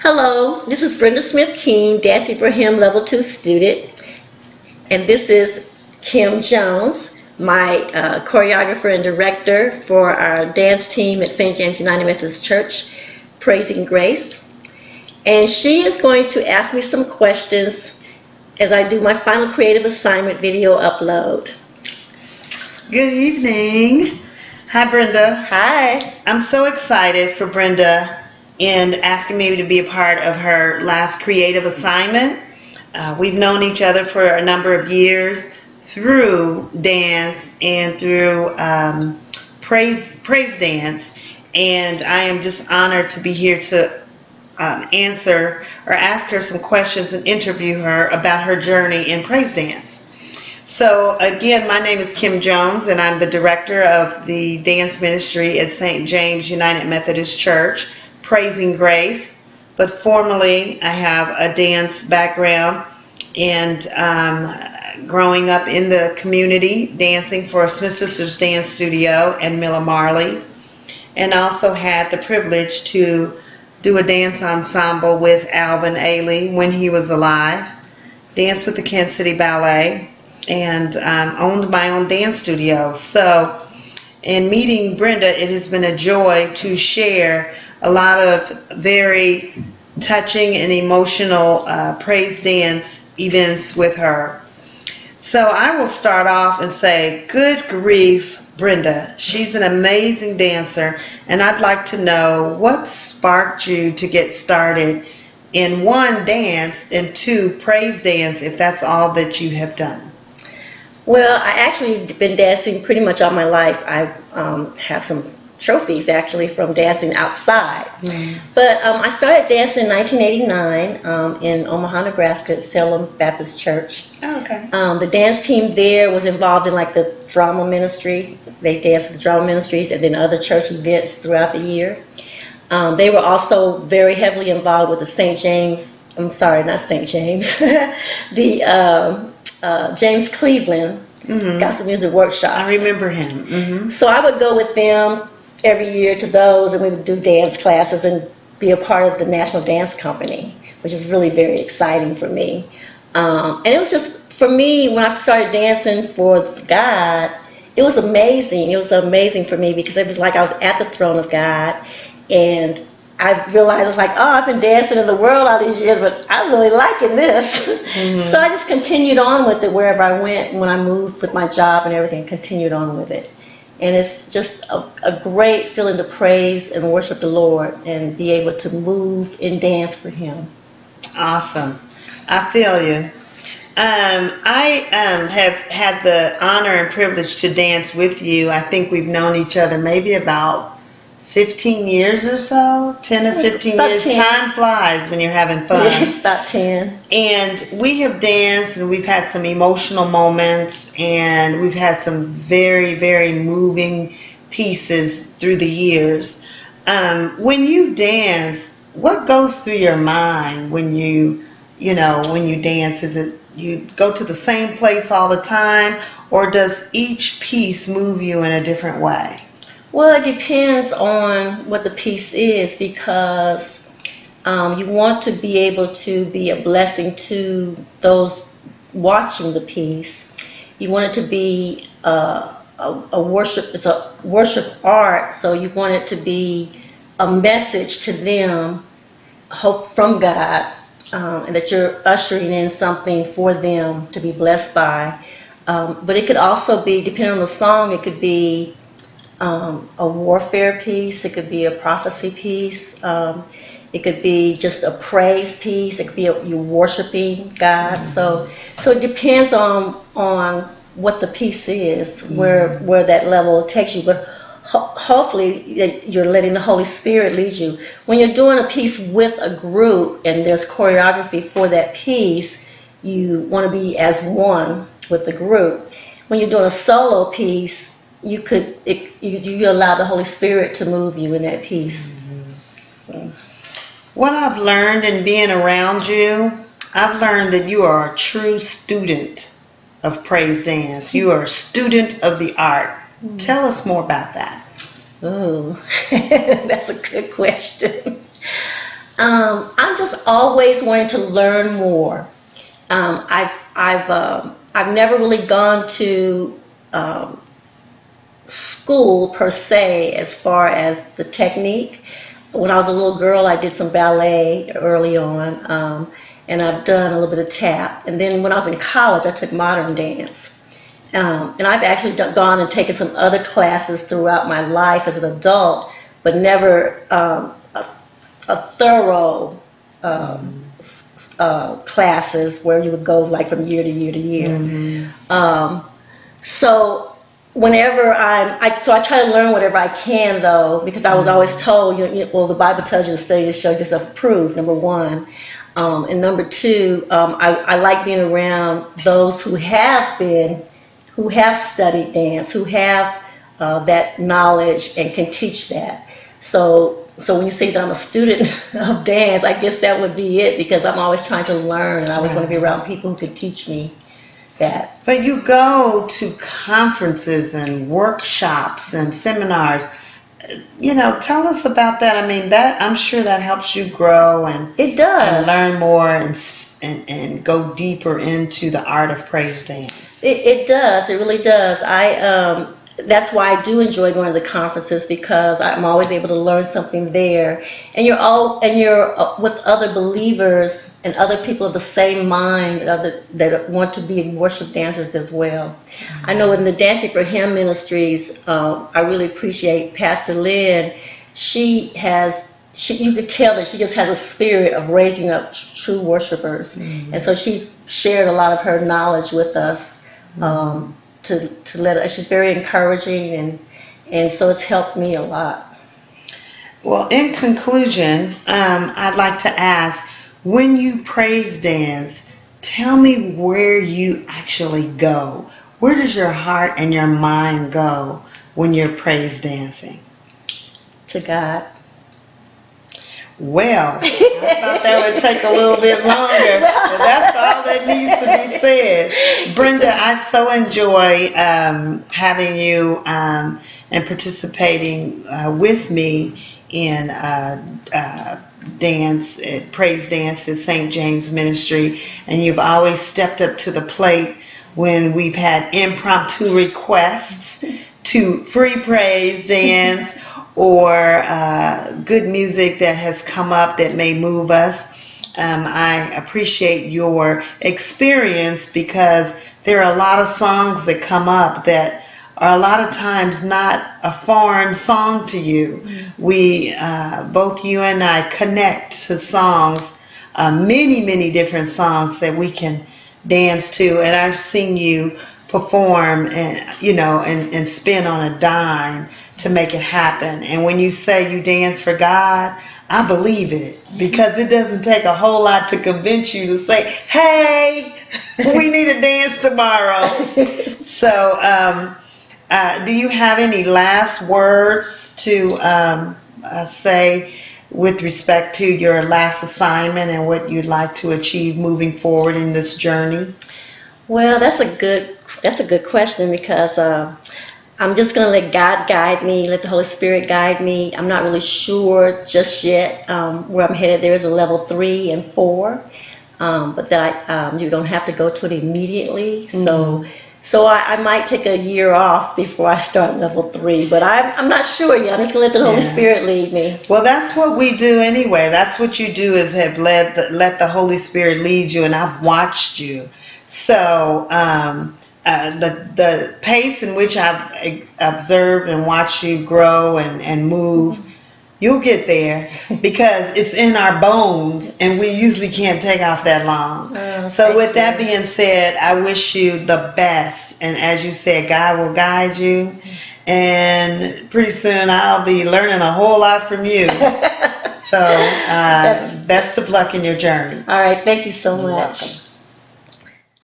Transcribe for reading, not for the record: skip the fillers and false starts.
Hello, this is Brenda Smith-Keene, Dancing for Him Level 2 student, and this is Kim Jones, my choreographer and director for our dance team at St. James United Methodist Church, Praising Grace. And she is going to ask me some questions as I do my final creative assignment video upload. Good evening. Hi, Brenda. Hi. I'm so excited for Brenda in asking me to be a part of her last creative assignment. We've known each other for a number of years through dance and through praise dance, and I am just honored to be here to answer or ask her some questions and interview her about her journey in praise dance. So again, my name is Kim Jones, and I'm the director of the dance ministry at St. James United Methodist Church, Praising Grace. But formerly, I have a dance background and growing up in the community, dancing for Smith Sisters Dance Studio and Milla Marley, and also had the privilege to do a dance ensemble with Alvin Ailey when he was alive, danced with the Kansas City Ballet, and owned my own dance studio. So in meeting Brenda, it has been a joy to share a lot of very touching and emotional praise dance events with her. So I will start off and say, good grief, Brenda. She's an amazing dancer, and I'd like to know what sparked you to get started in one, dance, and two, praise dance, if that's all that you have done. Well, I actually been dancing pretty much all my life. I have some trophies actually from dancing outside. But I started dancing in 1989 in Omaha, Nebraska at Salem Baptist Church. Oh, okay. The dance team there was involved in like the drama ministry. They danced with the drama ministries and then other church events throughout the year. They were also very heavily involved with the St. James, I'm sorry, not St. James, the James Cleveland Gospel Music Workshops. I remember him. So I would go with them every year to those, and we would do dance classes and be a part of the National Dance Company, which is really very exciting for me. And it was just, for me, when I started dancing for God, it was amazing. It was amazing for me because it was like I was at the throne of God, and I realized, I was like, oh, I've been dancing in the world all these years, but I'm really liking this. So I just continued on with it wherever I went. When I moved with my job and everything, continued on with it. And it's just a great feeling to praise and worship the Lord and be able to move and dance for Him. Awesome. I feel you. I have had the honor and privilege to dance with you. I think we've known each other maybe about 15 years or so, 10 or 15 about years. 10. Time flies when you're having fun. Yeah, it's about 10. And we have danced, and we've had some emotional moments, and we've had some very, very moving pieces through the years. When you dance, what goes through your mind when you dance? Is it you go to the same place all the time, or does each piece move you in a different way? Well, it depends on what the piece is, because you want to be able to be a blessing to those watching the piece. You want it to be a worship. It's a worship art, so you want it to be a message to them, hope from God, and that you're ushering in something for them to be blessed by. But it could also be, depending on the song, it could be a warfare piece, it could be a prophecy piece, it could be just a praise piece, it could be you worshiping God. So it depends on what the piece is, where that level takes you. But hopefully you're letting the Holy Spirit lead you. When you're doing a piece with a group and there's choreography for that piece, you want to be as one with the group. When you're doing a solo piece, you allow the Holy Spirit to move you in that piece. So. What I've learned in being around you, I've learned that you are a true student of praise dance. You are a student of the art. Tell us more about that. Oh, that's a good question. I'm just always wanting to learn more. I've never really gone to school per se as far as the technique. When I was a little girl, I did some ballet early on, and I've done a little bit of tap. And then when I was in college, I took modern dance. And I've actually gone and taken some other classes throughout my life as an adult, but never a thorough classes where you would go like from year to year to year. Mm-hmm. So whenever I try to learn whatever I can though, because I was always told, well, the Bible tells you to study to show yourself approved, number one. And number two, I like being around those who have studied dance, who have that knowledge and can teach that. So when you say that I'm a student of dance, I guess that would be it, because I'm always trying to learn, and I always want to be around people who can teach me that. But you go to conferences and workshops and seminars. Tell us about that. I mean, that I'm sure that helps you grow and it does, and learn more and go deeper into the art of praise dance. It does. It really does. That's why I do enjoy going to the conferences, because I'm always able to learn something there. And you're with other believers and other people of the same mind that want to be worship dancers as well. Mm-hmm. I know in the Dancing for Him ministries, I really appreciate Pastor Lynn. You could tell that she just has a spirit of raising up true worshipers. Mm-hmm. And so she's shared a lot of her knowledge with us. Mm-hmm. To let us. She's very encouraging, and so it's helped me a lot. Well, in conclusion, I'd like to ask, when you praise dance, tell me where you actually go. Where does your heart and your mind go when you're praise dancing? To God. Well, I thought that would take a little bit longer, but that's all that needs to be said. Brenda, I so enjoy having you and participating with me in dance, praise dance at St. James Ministry, and you've always stepped up to the plate when we've had impromptu requests to free praise dance or good music that has come up that may move us. I appreciate your experience, because there are a lot of songs that come up that are a lot of times not a foreign song to you. We, both you and I, connect to songs, many different songs that we can dance to, and I've seen you perform and spin on a dime to make it happen. And when you say you dance for God, I believe it, because it doesn't take a whole lot to convince you to say, hey, we need a dance tomorrow. So do you have any last words to say with respect to your last assignment and what you'd like to achieve moving forward in this journey? Well, that's a good question, because I'm just going to let God guide me, let the Holy Spirit guide me. I'm not really sure just yet where I'm headed. There is a level 3 and 4, but that you don't have to go to it immediately. Mm-hmm. So I might take a year off before I start level 3, but I'm not sure yet. I'm just going to let the Holy Spirit lead me. Well, that's what we do anyway. That's what you do, is have let the Holy Spirit lead you, and I've watched you. So the pace in which I've observed and watched you grow and move, you'll get there, because it's in our bones, and we usually can't take off that long. So with that being said, I wish you the best, and as you said, God will guide you, and pretty soon I'll be learning a whole lot from you. So best of luck in your journey. All right, thank you so much.